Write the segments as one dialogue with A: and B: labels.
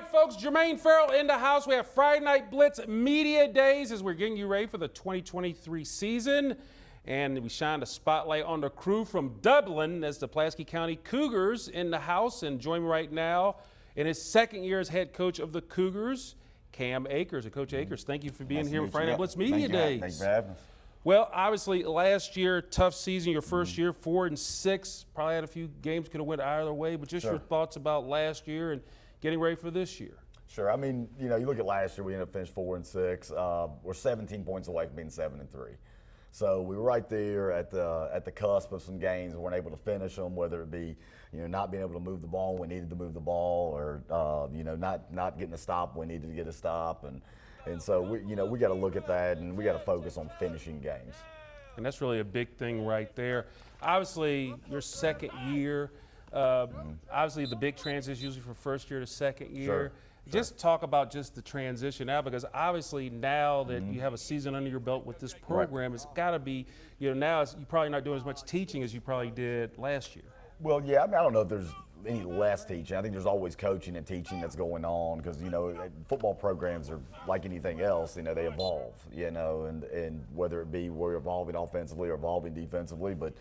A: folks, Jermaine Farrell in the house. We have Friday Night Blitz Media Days as we're getting you ready for the 2023 season. And we shined a spotlight on the crew from Dublin as the Pulaski County Cougars in the house. And joining me right now in his second year as head coach of the Cougars, Cam Akers. And Coach Akers, thank you for being here on Friday Night Blitz Media Days.
B: Thanks for having us.
A: Well, obviously, last year, tough season, your first year, 4-6. Probably had a few games could have went either way, but just your thoughts about last year and getting ready for this year.
B: Sure. I mean, you look at last year, we ended up finishing 4-6. We're 17 points away from being 7-3. So we were right there at the cusp of some games. We weren't able to finish them, whether it be, not being able to move the ball when we needed to move the ball, or not getting a stop when we needed to get a stop, and so we got to look at that, and we got to focus on finishing games.
A: And that's really a big thing right there. Obviously, your second year. Obviously, the big transition usually from first year to second year.
B: Sure.
A: Just talk about just the transition now, because obviously now that you have a season under your belt with this program, it's got to be, now you're probably not doing as much teaching as you probably did last year.
B: Well, yeah, I mean, I don't know if there's any less teaching. I think there's always coaching and teaching that's going on, because, football programs are like anything else, they evolve, and whether it be we're evolving offensively or evolving defensively, but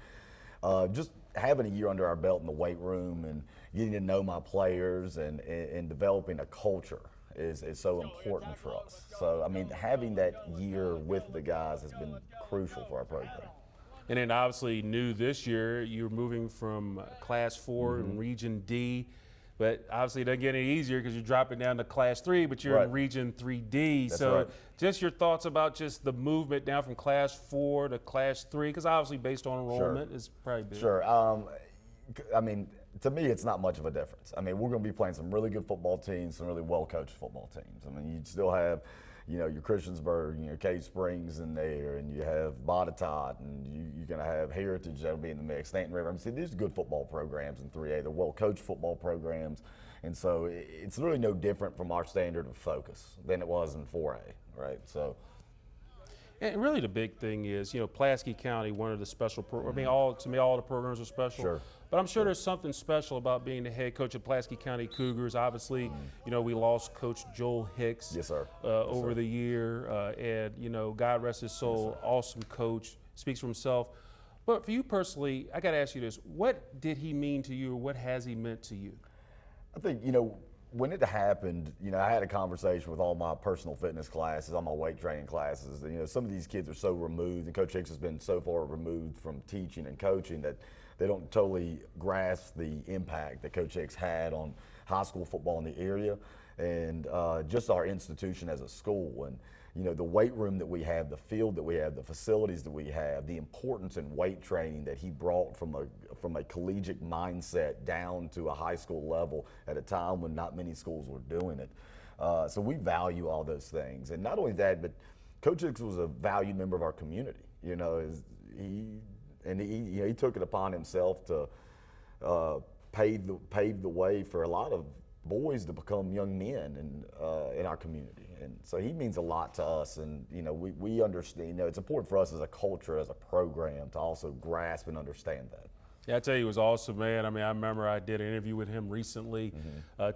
B: just having a year under our belt in the weight room and getting to know my players and developing a culture is so important for us. So, I mean, having that year with the guys has been crucial for our program.
A: And then obviously new this year, you're moving from Class 4 and Region D, but obviously it doesn't get any easier because you're dropping down to Class 3, but you're in Region 3D.
B: That's
A: so
B: right.
A: Just your thoughts about just the movement down from Class 4 to Class 3, because obviously based on enrollment is probably big.
B: Sure. I mean, to me, it's not much of a difference. I mean, we're going to be playing some really good football teams, some really well-coached football teams. I mean, you still have your Christiansburg, Cave Springs in there, and you have Botetourt, and you're going to have Heritage that'll be in the mix, Stanton River. I mean, see, these are good football programs in 3A. They're well-coached football programs, and so it's really no different from our standard of focus than it was in 4A, right? So.
A: And really the big thing is, Pulaski County, one of the special programs. I mean, to me, all the programs are special.
B: Sure.
A: But I'm sure there's something special about being the head coach of Pulaski County Cougars. Obviously, we lost Coach Joel Hicks over the year. And, God rest his soul, awesome coach, speaks for himself. But for you personally, I got to ask you this. What did he mean to you, or what has he meant to you?
B: I think, when it happened, I had a conversation with all my personal fitness classes, all my weight training classes. Some of these kids are so removed, and Coach Hicks has been so far removed from teaching and coaching that they don't totally grasp the impact that Coach Hicks had on high school football in the area, and just our institution as a school. And the weight room that we have, the field that we have, the facilities that we have, the importance in weight training that he brought from a collegiate mindset down to a high school level at a time when not many schools were doing it. So we value all those things. And not only that, but Coach Hicks was a valued member of our community. He took it upon himself to pave the way for a lot of boys to become young men in our community. And so he means a lot to us, and we understand. It's important for us as a culture, as a program, to also grasp and understand that.
A: Yeah, I tell you, it was awesome, man. I mean, I remember I did an interview with him recently,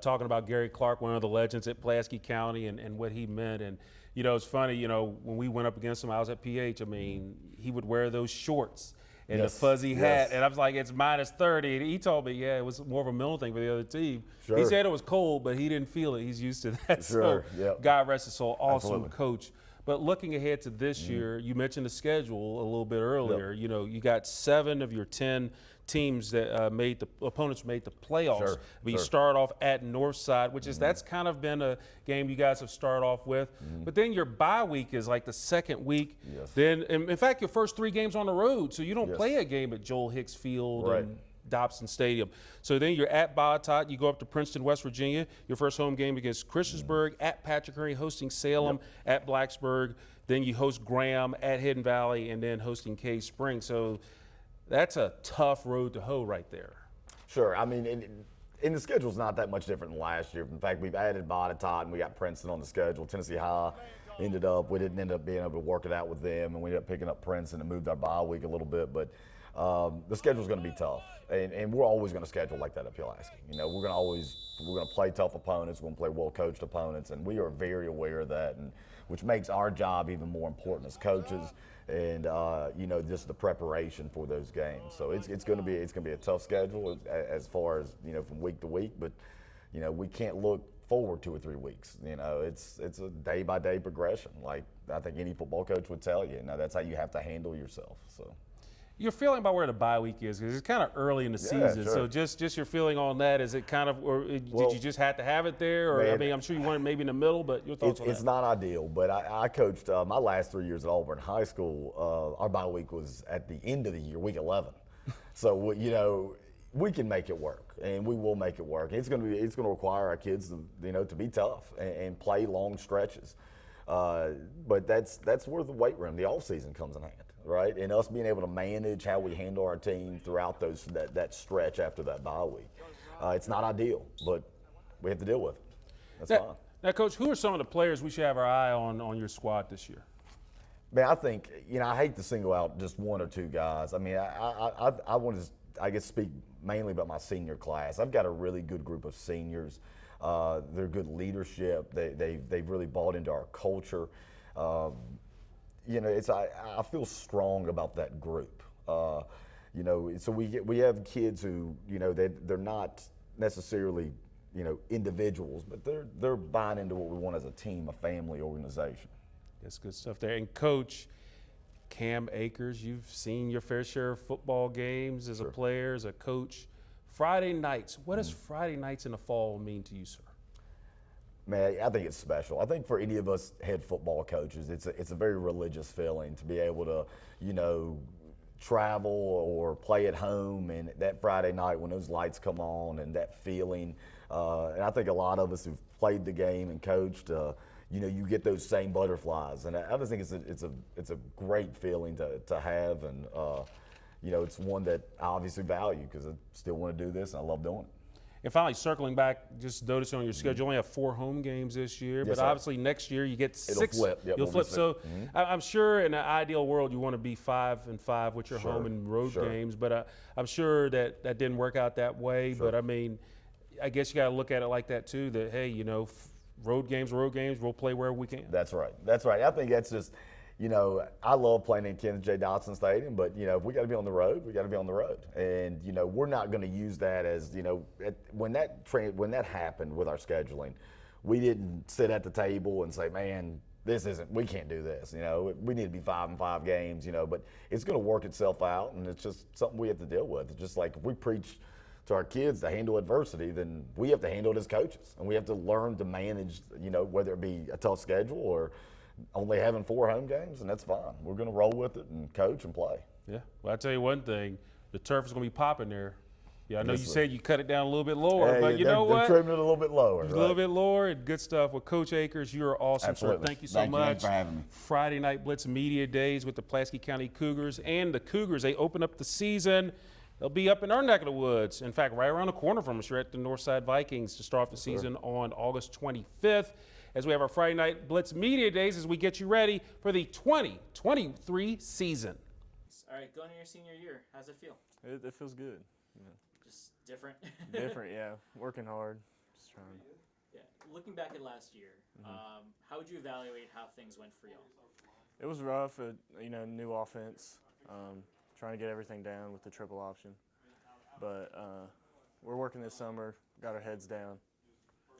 A: talking about Gary Clark, one of the legends at Pulaski County, and what he meant. And it's funny, when we went up against him, I was at PH. I mean, he would wear those shorts and the fuzzy hat, and I was like, it's -30. And he told me, it was more of a mental thing for the other team.
B: Sure.
A: He said it was cold, but he didn't feel it. He's used to that.
B: Sure.
A: So, God rest his soul, awesome coach. But looking ahead to this year, you mentioned the schedule a little bit earlier. You got 7 of your 10 teams that opponents made the playoffs.
B: Sure.
A: But you start off at Northside, which is that's kind of been a game you guys have started off with. But then your bye week is like the second week. Then, in fact, your first 3 games on the road, so you don't play a game at Joel Hicks Field and Dobson Stadium. So then you're at Botetourt, you go up to Princeton, West Virginia, your first home game against Christiansburg, at Patrick Henry, hosting Salem, at Blacksburg. Then you host Graham at Hidden Valley, and then hosting Cave Springs. So that's a tough road to hoe right there.
B: Sure. I mean, and the schedule's not that much different than last year. In fact, we've added Botetourt, and we got Princeton on the schedule. Tennessee High we didn't end up being able to work it out with them, and we ended up picking up Princeton and moved our bye week a little bit. But the schedule's going to be tough, and we're always going to schedule like that at Pulaski. We're going to play tough opponents, we're going to play well-coached opponents, and we are very aware of that, and which makes our job even more important as coaches, and just the preparation for those games. So it's going to be a tough schedule as far as from week to week, but we can't look forward 2 or 3 weeks. It's a day-by-day progression. Like I think any football coach would tell you. That's how you have to handle yourself. So.
A: Your feeling about where the bye week is, because it's kind of early in the season.
B: Sure.
A: So just your feeling on that, is it kind of, or did you just have to have it there? Or
B: Man,
A: I'm sure you wanted maybe in the middle, but your thoughts on that?
B: It's not ideal, but I coached my last 3 years at Auburn High School. Our bye week was at the end of the year, week 11. So we can make it work, and we will make it work. It's going to require our kids to be tough and play long stretches. But that's where the weight room, the off season, comes in hand. Right, and us being able to manage how we handle our team throughout that stretch after that bye week. It's not ideal, but we have to deal with it. That's fine.
A: Now, Coach, who are some of the players we should have our eye on your squad this year?
B: Man, I think I hate to single out just 1 or 2 guys. I mean, I want to speak mainly about my senior class. I've got a really good group of seniors. They're good leadership. They've really bought into our culture. I feel strong about that group. So we have kids who they're not necessarily individuals, but they're buying into what we want as a team, a family organization.
A: That's good stuff there. And Coach Cam Akers, you've seen your fair share of football games as a player, as a coach. Friday nights. What does Friday nights in the fall mean to you, sir?
B: Man, I think it's special. I think for any of us head football coaches, it's a very religious feeling to be able to, travel or play at home, and that Friday night when those lights come on and that feeling. And I think a lot of us who've played the game and coached, you get those same butterflies. And I just think it's a great feeling to have, and it's one that I obviously value because I still want to do this and I love doing it.
A: And finally, circling back, just noticing on your schedule, you only have 4 home games this year, but obviously next year you get 6.
B: It'll flip. Yep,
A: You'll flip. So I'm sure in an ideal world you want to be 5-5 with your home and road games, but I'm sure that didn't work out that way. But I mean, I guess you got to look at it like that too. That hey, road games, we'll play wherever we can.
B: That's right. I think that's just. I love playing in Kenneth J. Dotson Stadium, but, if we got to be on the road, we got to be on the road. And, we're not going to use that as, when that happened with our scheduling, we didn't sit at the table and say, man, we can't do this. We need to be 5-5 games, but it's going to work itself out, and it's just something we have to deal with. It's just like if we preach to our kids to handle adversity, then we have to handle it as coaches. And we have to learn to manage, whether it be a tough schedule or only having 4 home games, and that's fine. We're going to roll with it and coach and play.
A: Yeah. Well, I tell you one thing, the turf is going to be popping there. Yeah, I know you said you cut it down a little bit lower, but you know what?
B: They're trimming it a little bit lower.
A: A little bit lower, and good stuff. With Coach Akers, you are awesome.
B: Absolutely.
A: Sir. Thank you so much.
B: Thanks for having me.
A: Friday Night Blitz Media Days with the Pulaski County Cougars. And the Cougars, they open up the season. They'll be up in our neck of the woods. In fact, right around the corner from us, you're at the Northside Vikings to start off the season on August 25th. As we have our Friday Night Blitz Media Days as we get you ready for the 2023 season.
C: All right, going into your senior year, how's it feel?
D: It feels good. Yeah.
C: Just different?
D: Different, yeah. Working hard, just trying.
C: Yeah. Looking back at last year, how would you evaluate how things went for y'all?
D: It was rough, new offense, trying to get everything down with the triple option. But we're working this summer, got our heads down.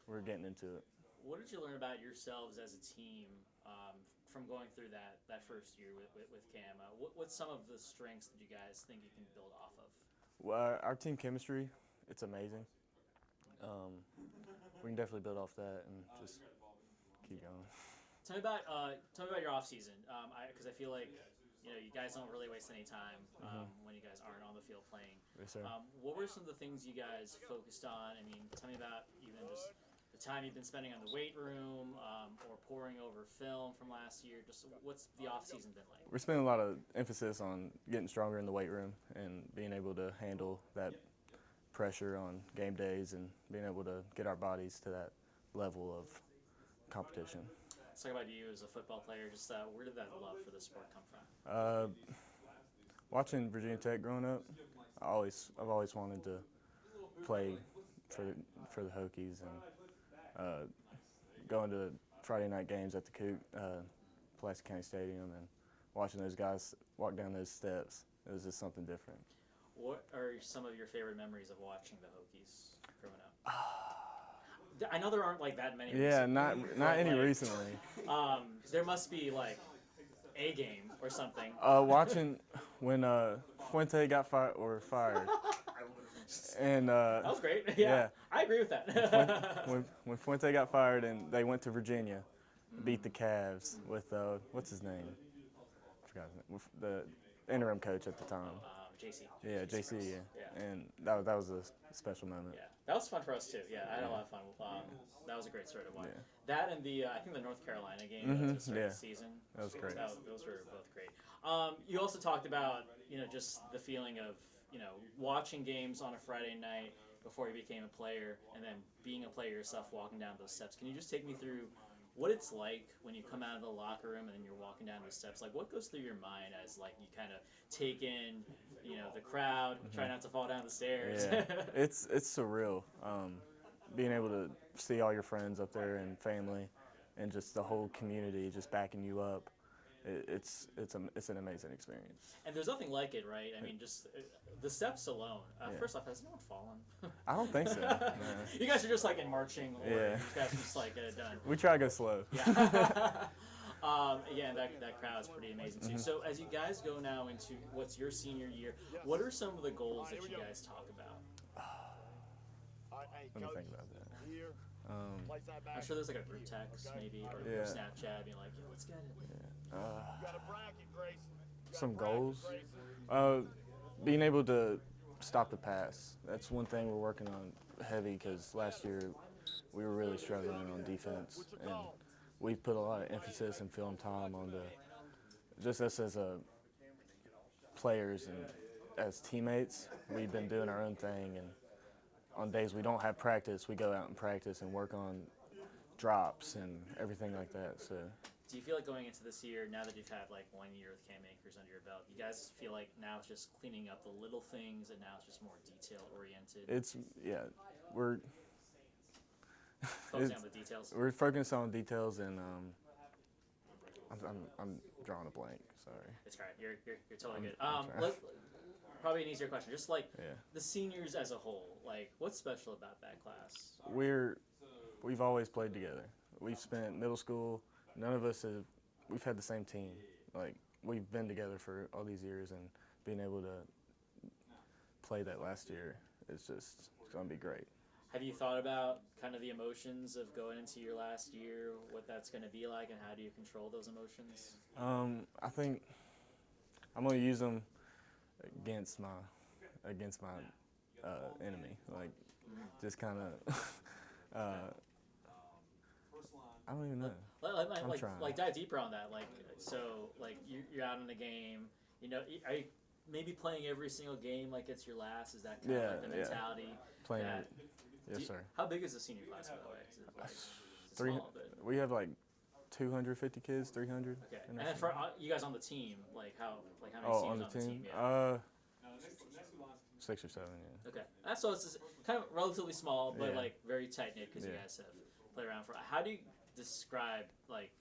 D: We're getting into it.
C: What did you learn about yourselves as a team from going through that first year with Cam? What's some of the strengths that you guys think you can build off of?
D: Well, our team chemistry, it's amazing. We can definitely build off that and just keep going.
C: Tell me about your off season, because I feel like you guys don't really waste any time when you guys aren't on the field playing.
D: Yes, sir.
C: What were some of the things you guys focused on? I mean, tell me about even just the time you've been spending on the weight room or poring over film from last year. Just what's the off season been like?
D: We're spending a lot of emphasis on getting stronger in the weight room and being able to handle that pressure on game days and being able to get our bodies to that level of competition.
C: Let's talk about you as a football player. Just where did that love for the sport come from?
D: Watching Virginia Tech growing up, I've always wanted to play for the Hokies, and going to Friday night games at the Pulaski County Stadium and watching those guys walk down those steps. It was just something different.
C: What are some of your favorite memories of watching the Hokies growing up? I know there aren't like that many.
D: Yeah,
C: recently,
D: not any
C: like,
D: recently.
C: There must be like a game or something.
D: Watching when Fuente got fired, and
C: That was great.
D: Yeah.
C: I agree with that.
D: when Fuente got fired and they went to Virginia, beat the Cavs with what's his name? I forgot his name. With the interim coach at the time.
C: JC.
D: Yeah, JC. Yeah. And that was a special moment.
C: Yeah, that was fun for us too. Yeah, I had a lot of fun. That was a great story to watch.
D: Yeah.
C: That and I think the North Carolina game to start the season.
D: That was great.
C: Those were both great. You also talked about just the feeling of watching games on a Friday night before you became a player, and then being a player yourself, walking down those steps. Can you just take me through what it's like when you come out of the locker room and then you're walking down those steps? Like, what goes through your mind as like you kind of take in, the crowd, try not to fall down the stairs?
D: Yeah, it's surreal. Being able to see all your friends up there and family, and just the whole community just backing you up. It's an amazing experience.
C: And there's nothing like it, right? I mean, just the steps alone. First off, has no one fallen?
D: I don't think so. No.
C: You guys are just like in marching, or
D: Yeah.
C: you guys just like get it done.
D: We try to go slow.
C: Yeah. Again, that crowd is pretty amazing too. So as you guys go now into what's your senior year, what are some of the goals that you guys talk about?
D: Let me think about that.
C: I'm sure there's like a group text maybe, or a group Snapchat being like, yo, let's get it.
D: Some goals. Being able to stop the pass. That's one thing we're working on heavy, because last year we were really struggling on defense, and we put a lot of emphasis and film time on just us as players and as teammates. We've been doing our own thing, and on days we don't have practice, we go out and practice and work on drops and everything like that. So.
C: Do you feel like going into this year, now that you've had like 1 year with Cam Akers under your belt, you guys feel like now it's just cleaning up the little things and now it's just more detail oriented?
D: We're
C: focusing on the details.
D: We're focusing on details, and I'm drawing a blank. Sorry.
C: It's all right. You're totally good. Probably an easier question. Just like the seniors as a whole, like what's special about that class?
D: We've always played together. We've spent middle school. None of us we've had the same team. Like, we've been together for all these years, and being able to play that last year it's going to be great.
C: Have you thought about kind of the emotions of going into your last year, what that's going to be like, and how do you control those emotions?
D: I think I'm going to use them against my enemy. Like, just kind of, I don't even know.
C: Like dive deeper on that. Like, so like you're out in the game. Are you maybe playing every single game like it's your last? Is that kind of like the mentality?
D: Playing it. Yes, sir.
C: How big is the senior class, by the way? Is it like, small, but...
D: We have like 250 kids, 300.
C: Okay. And then for you guys on the team, how many seniors
D: on the team?
C: Yeah.
D: 6 or 7, yeah.
C: Okay. So it's kind of relatively small, but like very tight knit because you guys have played around for. How do you describe like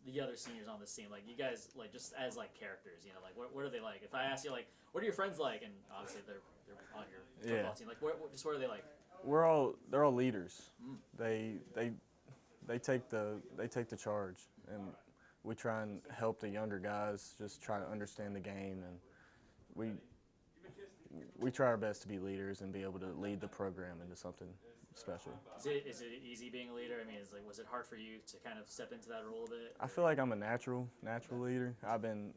C: the other seniors on this team? Like you guys, like just as like characters, like what are they like? If I ask you like, what are your friends like? And obviously they're on your football team. Like what are they like?
D: They're all leaders. They take the charge, and we try and help the younger guys just try to understand the game, and we try our best to be leaders and be able to lead the program into something special.
C: Is it easy being a leader? I mean, was it hard for you to kind of step into that role a bit?
D: I feel like I'm a natural leader. I've been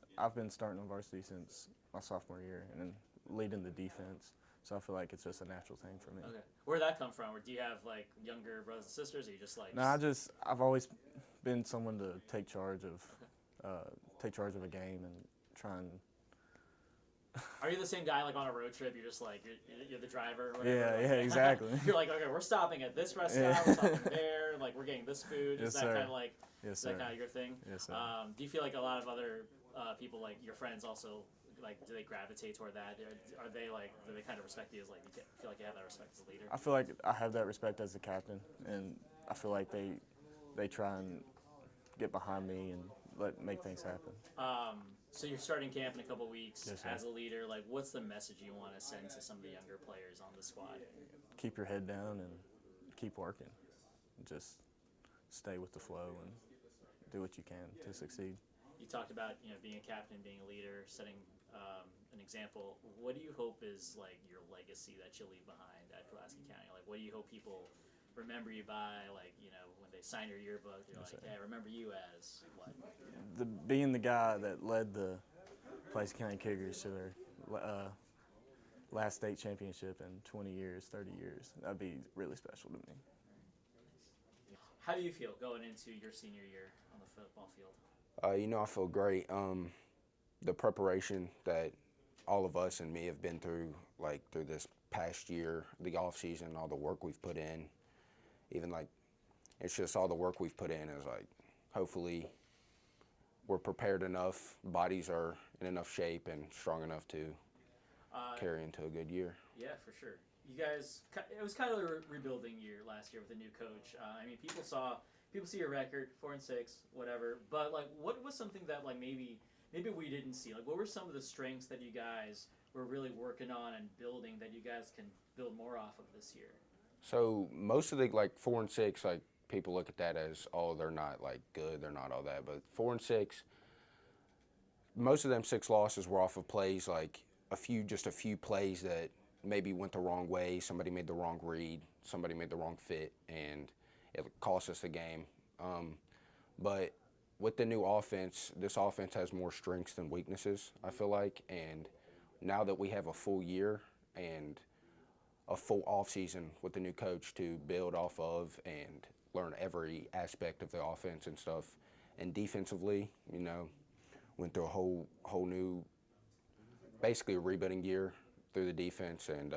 D: starting on varsity since my sophomore year and then leading the defense. So I feel like it's just a natural thing for me.
C: Okay. Where'd that come from? Or do you have like younger brothers and sisters, or you just like?
D: No, I've always been someone to take charge of a game and try and.
C: Are you the same guy like on a road trip? You're just like you're the driver. Or whatever?
D: Yeah, exactly.
C: You're like, okay, we're stopping at this rest stop. We're stopping there. Like we're getting this food. Is that kind of like?
D: Yes,
C: is that kind of your thing?
D: Yes, sir.
C: Do you feel like a lot of other people, like your friends, also do they gravitate toward that? Are they like, do they kind of respect you as like, you feel like you have that respect as a leader?
D: I feel like I have that respect as the captain, and I feel like they try and get behind me and make things happen.
C: So you're starting camp in a couple weeks.
D: Yes, sir.
C: As a leader, like, what's the message you want to send to some of the younger players on the squad?
D: Keep your head down and keep working. Just stay with the flow and do what you can to succeed.
C: You talked about being a captain, being a leader, setting an example. What do you hope is like your legacy that you'll leave behind at Pulaski County? Like, what do you hope people remember you by? Like, when they sign your yearbook, they're like, "Hey, I remember you as what?"
D: Being the guy that led the Pulaski County Kickers to their last state championship in 20 years, 30 years. That'd be really special to me.
C: How do you feel going into your senior year on the football field?
E: I feel great. The preparation that all of us and me have been through, like through this past year, the off season, all the work we've put in, even like it's just all the work we've put in is like hopefully we're prepared enough, bodies are in enough shape and strong enough to carry into a good year.
C: Yeah, for sure. You guys, it was kind of a rebuilding year last year with a new coach. I mean, people see your record, 4-6, whatever. But like, what was something that like maybe we didn't see? Like, what were some of the strengths that you guys were really working on and building that you guys can build more off of this year?
E: So most of the like 4-6, like people look at that as, oh, they're not like good, they're not all that. But 4-6, most of them 6 losses were off of plays like just a few plays that maybe went the wrong way. Somebody made the wrong read, somebody made the wrong fit, and it cost us the game. But with the new offense, this offense has more strengths than weaknesses, I feel like. And now that we have a full year and a full offseason with the new coach to build off of and learn every aspect of the offense and stuff, and defensively, went through a whole new, basically a rebuilding year through the defense, and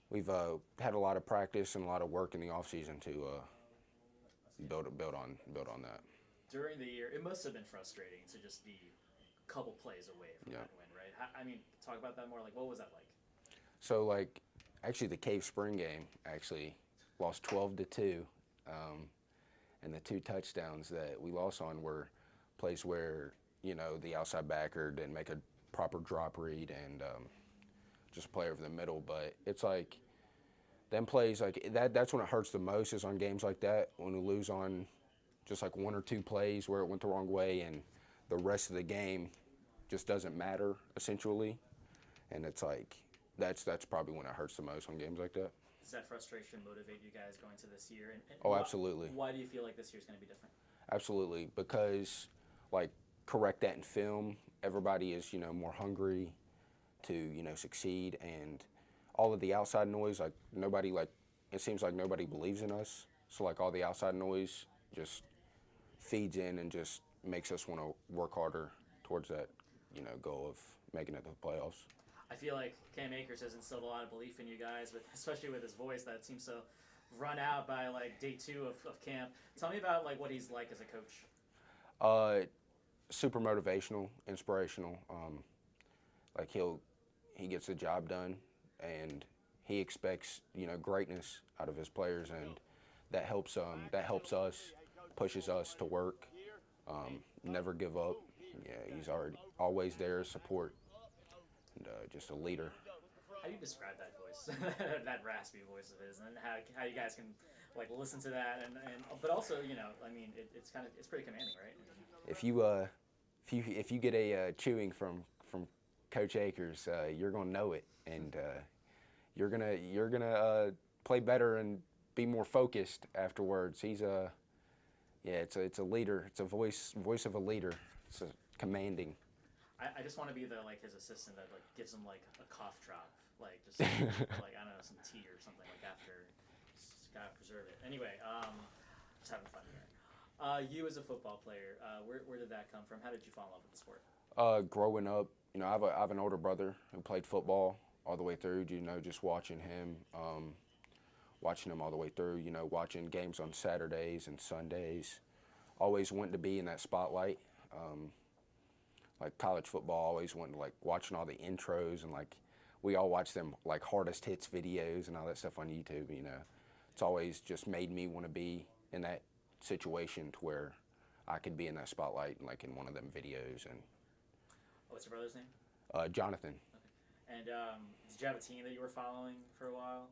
E: we've had a lot of practice and a lot of work in the offseason to build on that.
C: During the year, it must have been frustrating to just be a couple plays away from that win, right? I mean, talk about that more. Like, what was that like?
E: So, like, actually, the Cave Spring game actually lost 12-2, and the 2 touchdowns that we lost on were plays where the outside backer didn't make a proper drop read and just play over the middle. But it's like them plays like that's when it hurts the most, is on games like that, when we lose on just like 1 or 2 plays where it went the wrong way and the rest of the game just doesn't matter essentially. And it's like that's probably when it hurts the most on games like that.
C: Does that frustration motivate you guys going to this year? And
E: oh, absolutely.
C: Why do you feel like this year's going to be different?
E: Absolutely, because like correct that in film, everybody is more hungry to succeed, and all of the outside noise, like nobody, like it seems like nobody believes in us, so like all the outside noise just feeds in and just makes us want to work harder towards that goal of making it to the playoffs.
C: I feel like Cam Akers has instilled a lot of belief in you guys, especially with his voice that seems to run out by like day 2 of camp. Tell me about like what he's like as a coach.
E: Super motivational, inspirational. Like he gets the job done, and he expects greatness out of his players, and that helps us, pushes us to work, never give up. Yeah, he's always there to support, and just a leader.
C: How do you describe that voice, that raspy voice of his, and how you guys can like listen to that, and but also I mean it's pretty commanding, right?
E: If you get a chewing from Coach Akers, you're gonna know it, and you're gonna play better and be more focused afterwards. He's it's a leader. It's a voice of a leader. It's commanding.
C: I just want to be his assistant that like gives him like a cough drop, like just like I don't know, some tea or something like after. Just gotta preserve it. Anyway, just having fun here. You as a football player, where did that come from? How did you fall in love with the sport?
E: Growing up, I have an older brother who played football all the way through. Just watching him all the way through. Watching games on Saturdays and Sundays. Always wanted to be in that spotlight. like college football, I always wanted to like watching all the intros and like we all watch them like hardest hits videos and all that stuff on YouTube. You know, it's always just made me want to be in that situation to where I could be in that spotlight and like in one of them videos. And
C: What's your brother's name?
E: Jonathan.
C: Okay. And did you have a team that you were following for a while?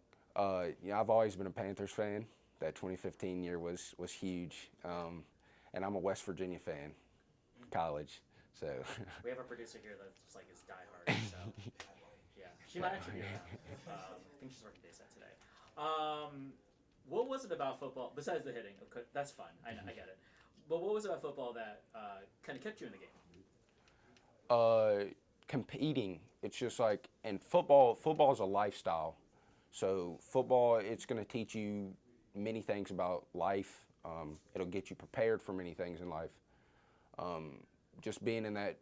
E: Yeah, I've always been a Panthers fan. That 2015 year was huge, and I'm a West Virginia fan, college. So
C: We have a producer here that just like is diehard. So yeah, she might actually be around. I think she's working day set today. What was it about football besides the hitting? Okay, that's fun. I get it. But what was it about football that kind of kept you in the game?
E: Competing. It's just like, and football is a lifestyle. So football, it's going to teach you many things about life. It'll get you prepared for many things in life. Just being in that,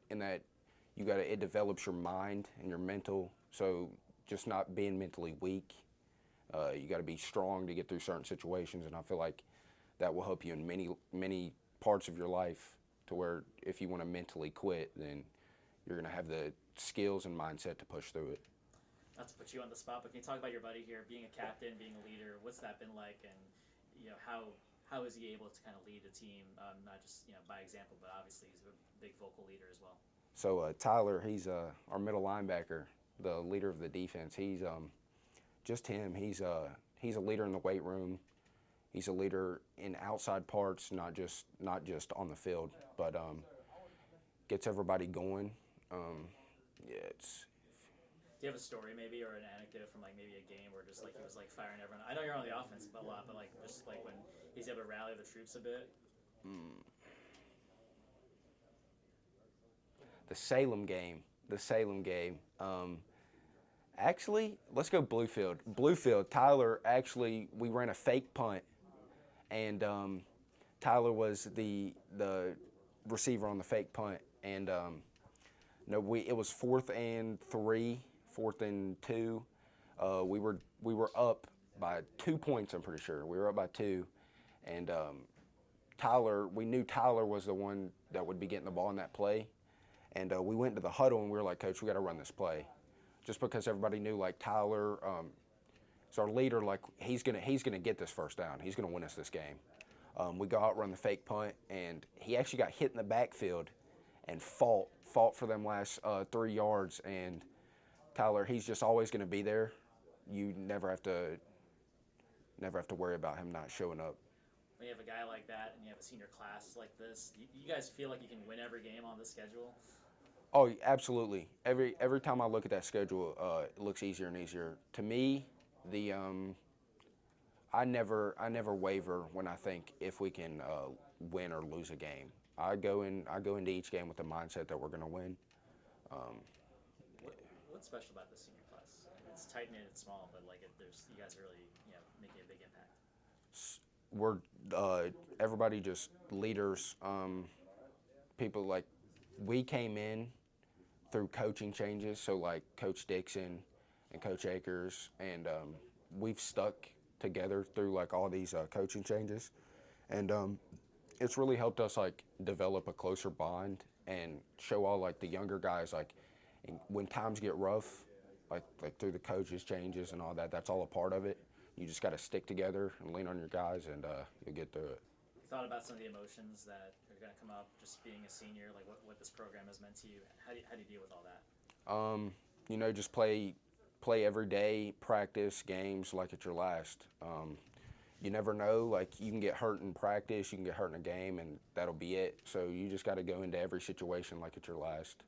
E: it develops your mind and your mental. So just not being mentally weak. You got to be strong to get through certain situations, and I feel like that will help you in many parts of your life. To where if you want to mentally quit, then you're going to have the skills and mindset to push through it.
C: Not to put you on the spot, but can you talk about your buddy here, being a captain, being a leader? What's that been like, and how is he able to kind of lead a team, not just by example, but obviously he's a big vocal leader as well.
E: So Tyler, he's our middle linebacker, the leader of the defense. He's just him. He's a leader in the weight room. He's a leader in outside parts, not just on the field, but gets everybody going. It's.
C: Do you have a story maybe or an anecdote from like maybe a game where just like he was like firing everyone? I know you're on the offense a lot, but like just like when he's able to rally the troops a bit.
E: The Salem game. Actually, let's go Bluefield. Bluefield. Tyler, actually, we ran a fake punt, and Tyler was the receiver on the fake punt, and it was 4th and 3. 4th and 2, we were up by 2 points. I'm pretty sure we were up by 2, and we knew Tyler was the one that would be getting the ball in that play, and we went to the huddle and we were like, Coach, we got to run this play, just because everybody knew like Tyler, is our leader. Like he's gonna get this first down. He's gonna win us this game. We go out, run the fake punt, and he actually got hit in the backfield, and fought for them last 3 yards. And Tyler, he's just always going to be there. You never have to worry about him not showing up.
C: When you have a guy like that and you have a senior class like this, you guys feel like you can win every game on the schedule?
E: Oh, absolutely. Every time I look at that schedule, it looks easier and easier. To me, I never waver when I think if we can win or lose a game. I go into each game with the mindset that we're going to win.
C: What's special about the senior class? It's tight knit, it's small, but like you guys are really making a big impact.
E: We're everybody just leaders. People like we came in through coaching changes. So like Coach Dixon and Coach Akers, and we've stuck together through like all these coaching changes, and it's really helped us like develop a closer bond and show all like the younger guys like when times get rough, like through the coaches changes and all that. That's all a part of it. You just got to stick together and lean on your guys, and you'll get through it.
C: Thought about some of the emotions that are going to come up just being a senior, like what this program has meant to you. How do you deal with all that?
E: Just play every day, practice games like it's your last. You never know, like you can get hurt in practice, you can get hurt in a game, and that'll be it. So you just got to go into every situation like it's your last.